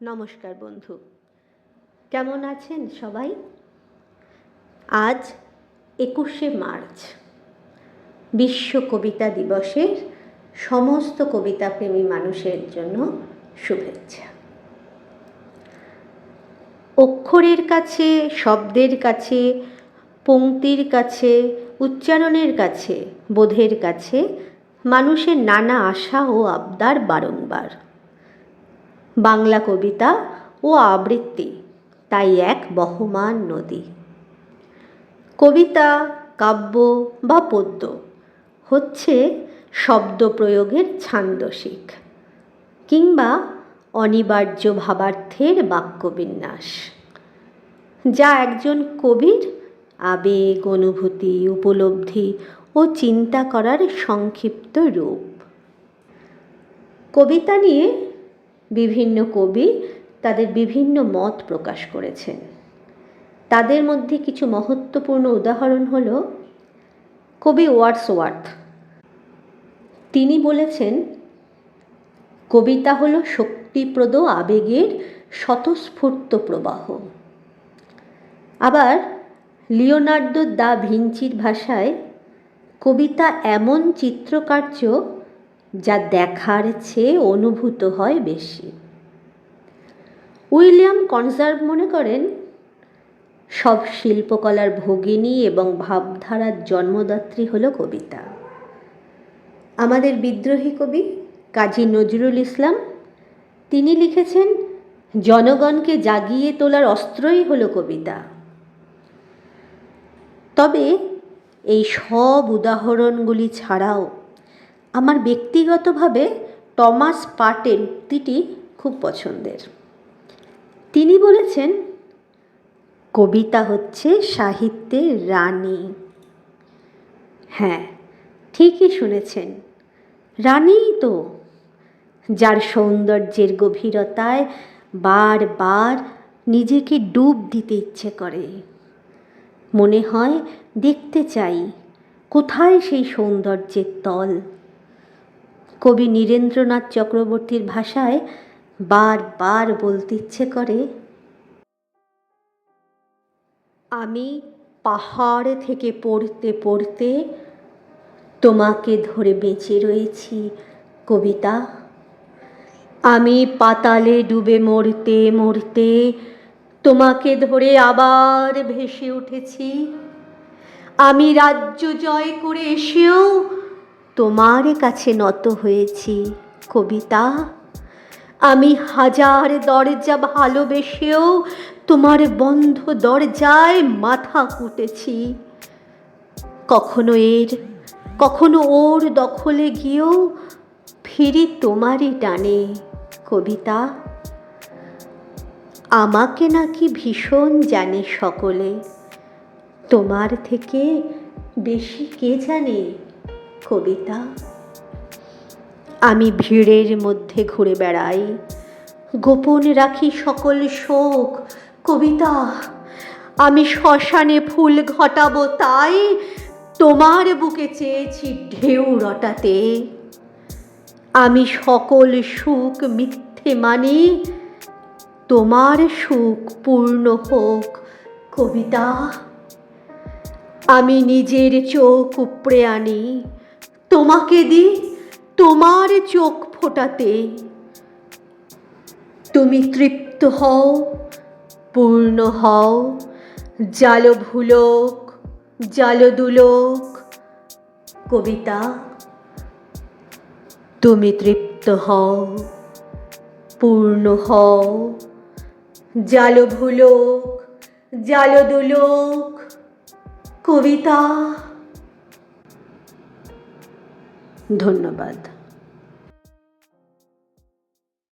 নমস্কার বন্ধু, কেমন আছেন সবাই? আজ 21শে মার্চ, বিশ্ব কবিতা দিবসের সমস্ত কবিতাপ্রেমী মানুষের জন্য শুভেচ্ছা। অক্ষরের কাছে, শব্দের কাছে, পংক্তির কাছে, উচ্চারণের কাছে, বোধের কাছে মানুষের নানা আশা ও আবদার বারংবার। বাংলা কবিতা ও আবৃত্তি তাই এক বহমান নদী। কবিতা, কাব্য বা পদ্য হচ্ছে শব্দ প্রয়োগের ছান্দসিক কিংবা অনিবার্য ভাবার্থের বাক্যবিন্যাস, যা একজন কবির আবেগ, অনুভূতি, উপলব্ধি ও চিন্তা করার সংক্ষিপ্ত রূপ। কবিতা নিয়ে বিভিন্ন কবি তাদের বিভিন্ন মত প্রকাশ করেছেন। তাদের মধ্যে কিছু মহত্বপূর্ণ উদাহরণ হল কবি ওয়ার্ডসওয়ার্থ। তিনি বলেছেন, কবিতা হলো শক্তিপ্রদ আবেগের স্বতঃস্ফূর্ত প্রবাহ। আবার লিওনার্দো দা ভিঞ্চির ভাষায়, কবিতা এমন চিত্রকার্য যা দেখার চেয়ে অনুভূত হয় বেশি। উইলিয়াম কনজার্ভ মনে করেন, সব শিল্পকলার ভগিনী এবং ভাবধারার জন্মদাত্রী হলো কবিতা। আমাদের বিদ্রোহী কবি কাজী নজরুল ইসলাম, তিনি লিখেছেন, জনগণকে জাগিয়ে তোলার অস্ত্রই হলো কবিতা। তবে এই সব উদাহরণগুলি ছাড়াও আমার ব্যক্তিগতভাবে টমাস পার্টের উক্তিটি খুব পছন্দের। তিনি বলেছেন, কবিতা হচ্ছে সাহিত্যের রানী। হ্যাঁ, ঠিকই শুনেছেন, রানীই তো, যার সৌন্দর্যের গভীরতায় বারবার নিজেকে ডুব দিতে ইচ্ছে করে। মনে হয় দেখতে চাই কোথায় সেই সৌন্দর্যের তল। কবি নীরেন্দ্রনাথ চক্রবর্তীর ভাষায় বারবার বলতে ইচ্ছে করে, আমি পাহাড় থেকে পড়তে পড়তে তোমাকে ধরে বেঁচে রয়েছি কবিতা। আমি পাতালে ডুবে মরতে মরতে তোমাকে ধরে আবার ভেসে উঠেছি। আমি রাজ্য জয় করে এসেও তোমার কাছে নত হয়েছি কবিতা। আমি হাজার দরজা ভালোবেসেও তোমার বন্ধ দরজায় মাথা কুটেছি। কখনো ওর দখলে গিয়েও ফিরি তোমারই টানে কবিতা। আমাকে নাকি ভীষণ জানে সকলে, তোমার থেকে বেশি কে জানে কবিতা। আমি ভিড়ের মধ্যে ঘুরে বেড়াই, গোপন রাখি সকল শোক কবিতা। আমি শ্মশানে ফুল ঘটাবো তাই তোমার বুকে চেয়েছি ঢেউ রটাতে। আমি সকল সুখ মিথ্যে মানি, তোমার সুখ পূর্ণ হোক কবিতা। আমি নিজের চোখ উপড়ে আনি, তোমাকে দি তোমার চোখ ফোটাতে। তুমি তৃপ্ত হও, পূর্ণ হও, জালো ভুলোক, জালো দুলোক কবিতা। তুমি তৃপ্ত হও, পূর্ণ হও, জালো ভুলোক, জালো দুলোক কবিতা। ধন্যবাদ।